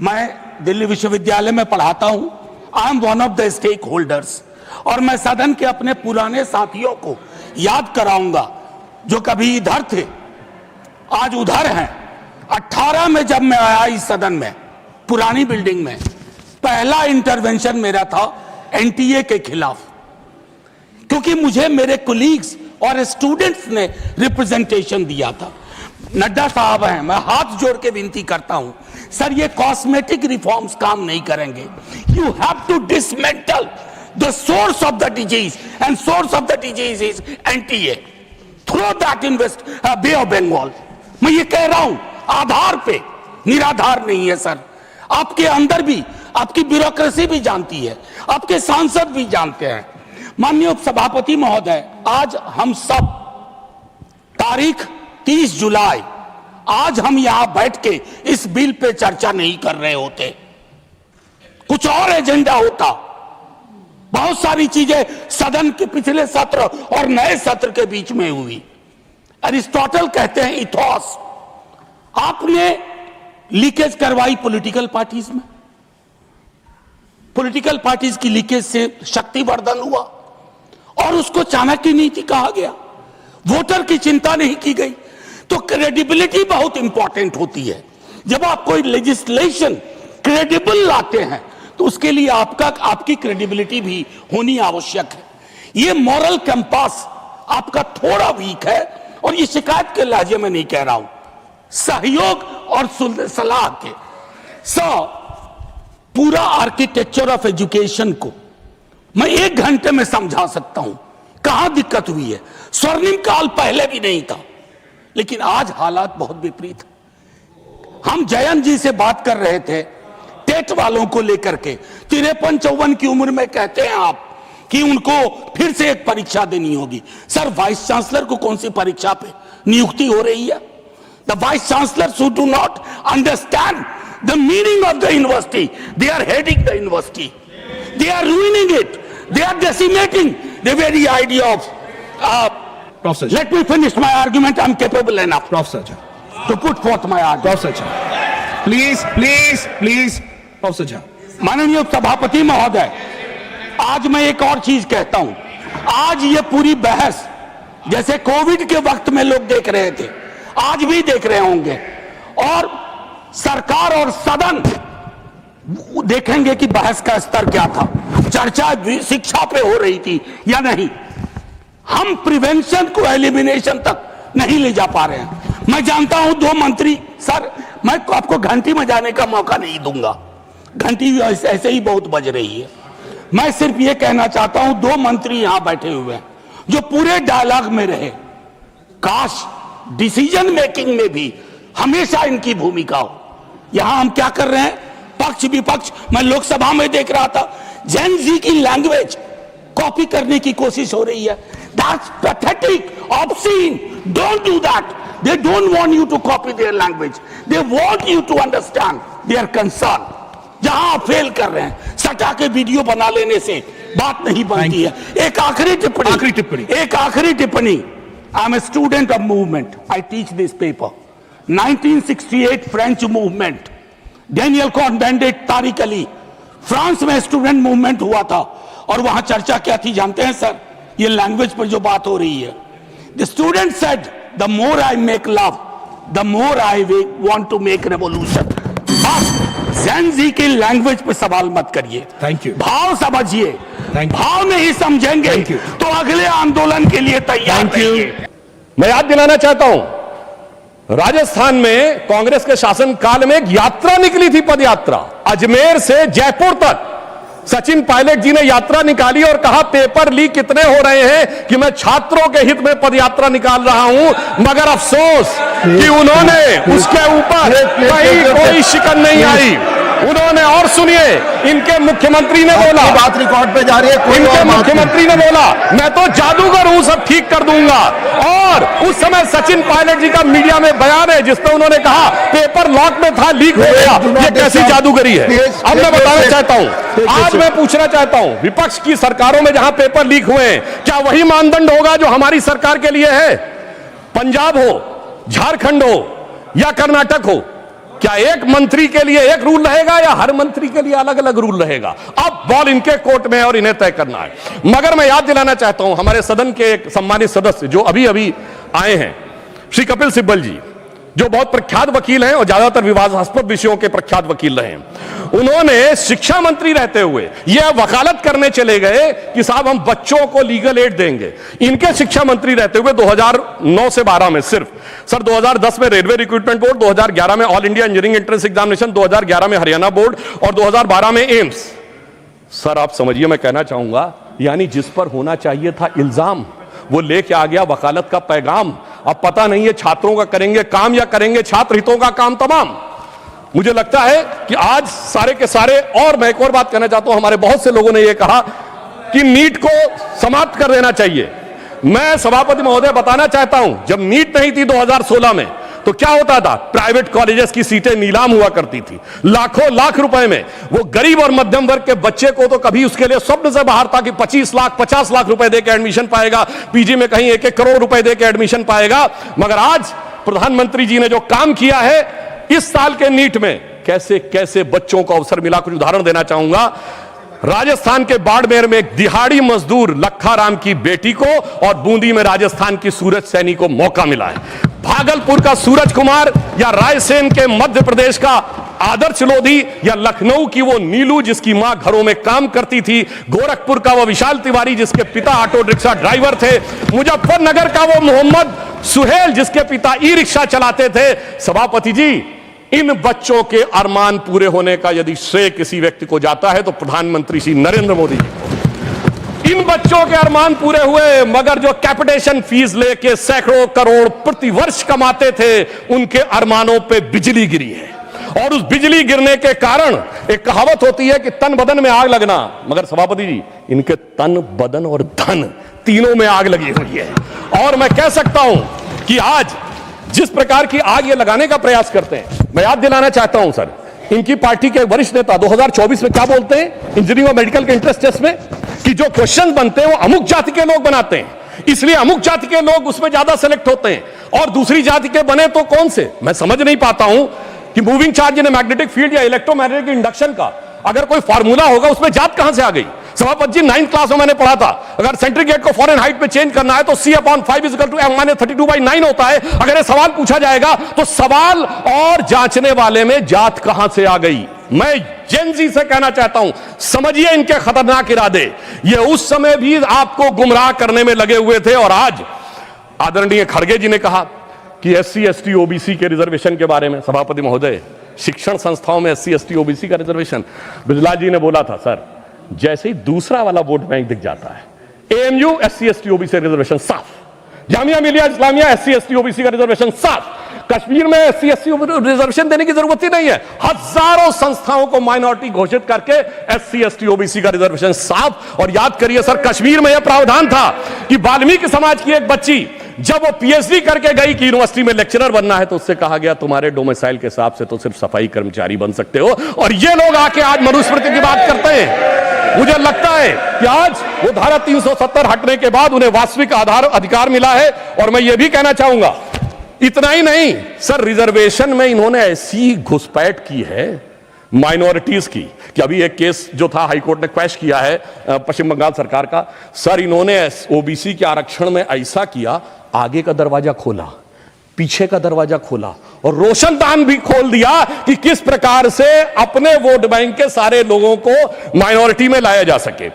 मैं दिल्ली विश्वविद्यालय में पढ़ाता हूं। I am one of the stake holders और मैं सदन के अपने पुराने साथियों को याद कराऊंगा जो कभी इधर थे आज उधर हैं। 18 में जब मैं आया इस सदन में पुरानी बिल्डिंग में, पहला इंटरवेंशन मेरा था एनटीए के खिलाफ, क्योंकि मुझे मेरे कोलीग्स और स्टूडेंट्स ने रिप्रेजेंटेशन दिया था। नड्डा साहब हैं, मैं हाथ जोड़ के विनती करता हूं, सर ये कॉस्मेटिक रिफॉर्म्स काम नहीं करेंगे। You have to dismantle the source of the disease and source of the disease is NTA. Throw that in west bay of Bengal. मैं ये कह रहा हूं आधार पे, निराधार नहीं है सर। आपके अंदर भी आपकी ब्यूरोक्रेसी भी जानती है, आपके सांसद भी जानते हैं। माननीय सभापति महोदय, आज हम सब तारीख 30 जुलाई, आज हम यहां बैठ के इस बिल पे चर्चा नहीं कर रहे होते, कुछ और एजेंडा होता। बहुत सारी चीजें सदन के पिछले सत्र और नए सत्र के बीच में हुई। अरिस्टोटल कहते हैं इथोस। आपने लीकेज करवाई पॉलिटिकल पार्टीज में, पॉलिटिकल पार्टीज की लीकेज से शक्तिवर्धन हुआ और उसको चाणक्य नीति कहा गया। वोटर की चिंता नहीं की गई। तो क्रेडिबिलिटी बहुत इंपॉर्टेंट होती है। जब आप कोई लेजिस्लेशन क्रेडिबल लाते हैं तो उसके लिए आपकी क्रेडिबिलिटी भी होनी आवश्यक है। ये मॉरल कंपास आपका थोड़ा वीक है और ये शिकायत के लहजे में नहीं कह रहा हूं, सहयोग और सलाह के। पूरा आर्किटेक्चर ऑफ एजुकेशन को मैं 1 घंटे में समझा सकता हूं कहां दिक्कत हुई है। स्वर्णिम काल पहले भी नहीं था, लेकिन आज हालात बहुत विपरीत है। हम जयंत जी से बात कर रहे थे टेट वालों को लेकर के। 53-54 की उम्र में कहते हैं आप कि उनको फिर से एक परीक्षा देनी होगी। सर, वाइस चांसलर को कौन सी परीक्षा पे नियुक्ति हो रही है? The vice chancellor who do not understand the meaning of the university, they are heading the university, they are ruining it, they are decimating the very idea of Professor, let me finish my argument. I'm capable enough Professor to put forth my argument. Professor, please, Professor. माननीय सभापति महोदय, आज मैं एक और चीज कहता हूं। आज ये पूरी बहस जैसे कोविड के वक्त में लोग देख रहे थे, आज भी देख रहे होंगे, और सरकार और सदन देखेंगे कि बहस का स्तर क्या था, चर्चा शिक्षा पे हो रही थी या नहीं। हम प्रिवेंशन को एलिमिनेशन तक नहीं ले जा पा रहे हैं। मैं जानता हूं 2 मंत्री, सर मैं आपको घंटी बजाने का मौका नहीं दूंगा, घंटी ऐसे ही बहुत बज रही है। मैं सिर्फ ये कहना चाहता हूं 2 मंत्री यहां बैठे हुए हैं जो पूरे डायलॉग में रहे। काश डिसीजन मेकिंग में भी हमेशा इनकी भूमिका हो। यहां हम क्या कर रहे हैं, पक्ष विपक्ष। मैं लोकसभा में देख रहा था जेन जी की लैंग्वेज कॉपी करने की कोशिश हो रही है। That's pathetic, obscene. Don't do that. They don't want you to copy their language. They want you to understand their concern. जहां आप फेल कर रहे हैं, सटा के वीडियो बना लेने से बात नहीं बनती है। एक आखिरी टिप्पणी। I am a student of movement. I teach this paper. 1968 French movement, Daniel cone-bandit, Tariq Ali, France में स्टूडेंट मूवमेंट हुआ था और वहां चर्चा क्या थी जानते हैं सर? ये लैंग्वेज पर जो बात हो रही है। The student said the more I make love the more I want to make revolution. बस जेन जी की लैंग्वेज पे सवाल मत करिए, थैंक यू। भाव समझिए, भाव नहीं समझेंगे तो अगले आंदोलन के लिए तैयार रहिए। मैं याद दिलाना चाहता हूं, राजस्थान में कांग्रेस के शासनकाल में एक यात्रा निकली थी, पदयात्रा, अजमेर से जयपुर तक। सचिन पायलट जी ने यात्रा निकाली और कहा पेपर लीक कितने हो रहे हैं कि मैं छात्रों के हित में पदयात्रा निकाल रहा हूं। मगर अफसोस कि उन्होंने उसके ऊपर कहीं कोई शिकन नहीं आई। उन्होंने, और सुनिए, इनके मुख्यमंत्री ने बोला, बात रिकॉर्ड पे जा रही है, इनके मुख्यमंत्री ने बोला मैं तो जादूगर हूं, सब ठीक कर दूंगा। और उस समय सचिन पायलट जी का मीडिया में बयान है जिसमें उन्होंने कहा पेपर लॉक में था, लीक हो गया। ये कैसी जादूगरी है? अब मैं बताना चाहता हूं, आज मैं पूछना चाहता हूं, विपक्ष की सरकारों में जहां पेपर लीक हुए हैं, क्या वही मानदंड होगा जो हमारी सरकार के लिए है? पंजाब हो, झारखंड हो या कर्नाटक हो, क्या एक मंत्री के लिए एक रूल रहेगा या हर मंत्री के लिए अलग अलग रूल रहेगा? अब बॉल इनके कोर्ट में है और इन्हें तय करना है। मगर मैं याद दिलाना चाहता हूं हमारे सदन के एक सम्मानित सदस्य जो अभी अभी आए हैं, श्री कपिल सिब्बल जी, जो बहुत प्रख्यात वकील हैं और ज्यादातर विवादास्पद विषयों के प्रख्यात वकील रहे हैं। उन्होंने शिक्षा मंत्री रहते हुए यह वकालत करने चले गए कि साहब हम बच्चों को लीगल एड देंगे। इनके शिक्षा मंत्री रहते हुए 2009 से 12 में सिर्फ सर 2010 में रेलवे रिक्रूटमेंट बोर्ड, 2011 में all India engineering entrance examination, 2011 में हरियाणा बोर्ड और 2012 में एम्स। सर आप समझिए, मैं कहना चाहूंगा यानी जिस पर होना चाहिए था इल्जाम, वो लेके आ गया वकालत का पैगाम। अब पता नहीं है छात्रों का करेंगे काम या करेंगे छात्र हितों का काम तमाम। मुझे लगता है कि आज सारे के सारे, और मैं एक और बात कहना चाहता हूं, हमारे बहुत से लोगों ने यह कहा कि नीट को समाप्त कर देना चाहिए। मैं सभापति महोदय बताना चाहता हूं, जब नीट नहीं थी 2016 में तो क्या होता था? प्राइवेट कॉलेजेस की सीटें नीलाम हुआ करती थी लाखों लाख रुपए में। वो गरीब और मध्यम वर्ग के बच्चे को तो कभी उसके लिए स्वप्न से बाहर था कि 25 लाख 50 लाख रुपए देकर एडमिशन पाएगा, पीजी में कहीं 1-1 करोड़ रुपए देकर एडमिशन पाएगा। मगर आज प्रधानमंत्री जी ने जो काम किया है इस साल के नीट में, कैसे कैसे बच्चों को अवसर मिला। कुछ उदाहरण देना चाहूंगा। राजस्थान के बाड़मेर में एक दिहाड़ी मजदूर लखा की बेटी को और बूंदी में राजस्थान की सूरज सैनी को मौका मिला है। भागलपुर का सूरज कुमार या रायसेन के मध्य प्रदेश का आदर्श लोधी या लखनऊ की वो नीलू जिसकी मां घरों में काम करती थी, गोरखपुर का वो विशाल तिवारी जिसके पिता ऑटो रिक्शा ड्राइवर थे, मुजफ्फरनगर का वो मोहम्मद सुहेल जिसके पिता ई रिक्शा चलाते थे। सभापति जी, इन बच्चों के अरमान पूरे होने का यदि श्रेय किसी व्यक्ति को जाता है तो प्रधानमंत्री श्री नरेंद्र मोदी जी को। इन बच्चों के अरमान पूरे हुए, मगर जो कैपिटेशन फीस लेके सैकड़ों करोड़ प्रति वर्ष कमाते थे उनके अरमानों पे बिजली गिरी है। और उस बिजली गिरने के कारण एक कहावत होती है कि तन बदन में आग लगना, मगर सभापति जी इनके तन बदन और धन तीनों में आग लगी हुई है। और मैं कह सकता हूं कि आज जिस प्रकार की आग ये लगाने का प्रयास करते हैं, मैं याद दिलाना चाहता हूं सर, इनकी पार्टी के वरिष्ठ नेता 2024 में क्या बोलते हैं इंजीनियरिंग और मेडिकल के इंट्रेंस टेस्ट में, कि जो क्वेश्चन बनते हैं वो अमुक जाति के लोग बनाते हैं, इसलिए अमुक जाति के लोग उसमें ज्यादा सेलेक्ट होते हैं और दूसरी जाति के बने तो कौन से। मैं समझ नहीं पाता हूं कि moving charge in magnetic field या इलेक्ट्रोमैग्नेटिक इंडक्शन का अगर कोई फार्मूला होगा उसमें जात कहां से आ गई। सभापति जी 9th क्लास में मैंने पढ़ा था, अगर सेंट्रीग्रेड को फॉरेनहाइट में चेंज करना है तो C/5 = M-32/9 होता है। अगर ये सवाल पूछा जाएगा तो सवाल और जांचने वाले में जात कहां से आ गई। मैं जेनजी से कहना चाहता हूं, समझिए इनके खतरनाक इरादे। ये उस समय भी आपको गुमराह करने में लगे हुए थे और आज आदरणीय खड़गे जी ने कहा कि SC ST OBC के रिजर्वेशन के बारे में। सभापति महोदय, शिक्षण संस्थाओं में SC ST OBC का रिजर्वेशन, बिजला जी ने बोला था सर, जैसे ही दूसरा वाला वोट बैंक दिख जाता है AMU SC ST OBC reservation साफ, Jamia Millia Islamia SC ST OBC का रिजर्वेशन साफ, कश्मीर में SC ST रिजर्वेशन देने की जरूरत ही नहीं है। हजारों संस्थाओं को माइनॉरिटी घोषित करके SC ST OBC का रिजर्वेशन साफ। और याद करिए सर, कश्मीर में यह प्रावधान था कि वाल्मीकि समाज की एक बच्ची जब वो PhD करके गई कि यूनिवर्सिटी में लेक्चरर बनना है तो उससे कहा गया तुम्हारे डोमिसाइल के हिसाब से तो सिर्फ सफाई कर्मचारी बन सकते हो। और ये लोग आके आज मनुस्मृति की बात करते हैं। मुझे लगता है कि आज वो धारा 370 हटने के बाद उन्हें वास्तविक अधिकार मिला है। और मैं ये भी कहना चाहूंगा, इतना ही नहीं सर, रिजर्वेशन में इन्होंने ऐसी घुसपैठ की है माइनॉरिटीज की कि अभी एक केस जो था हाईकोर्ट ने क्वैश किया है पश्चिम बंगाल सरकार का। सर इन्होंने OBC के आरक्षण में ऐसा किया, आगे का दरवाजा खोला, पीछे का दरवाजा खोला और रोशनदान भी खोल दिया कि किस प्रकार से अपने वोट बैंक के सारे लोगों को माइनॉरिटी में लाया जा सके।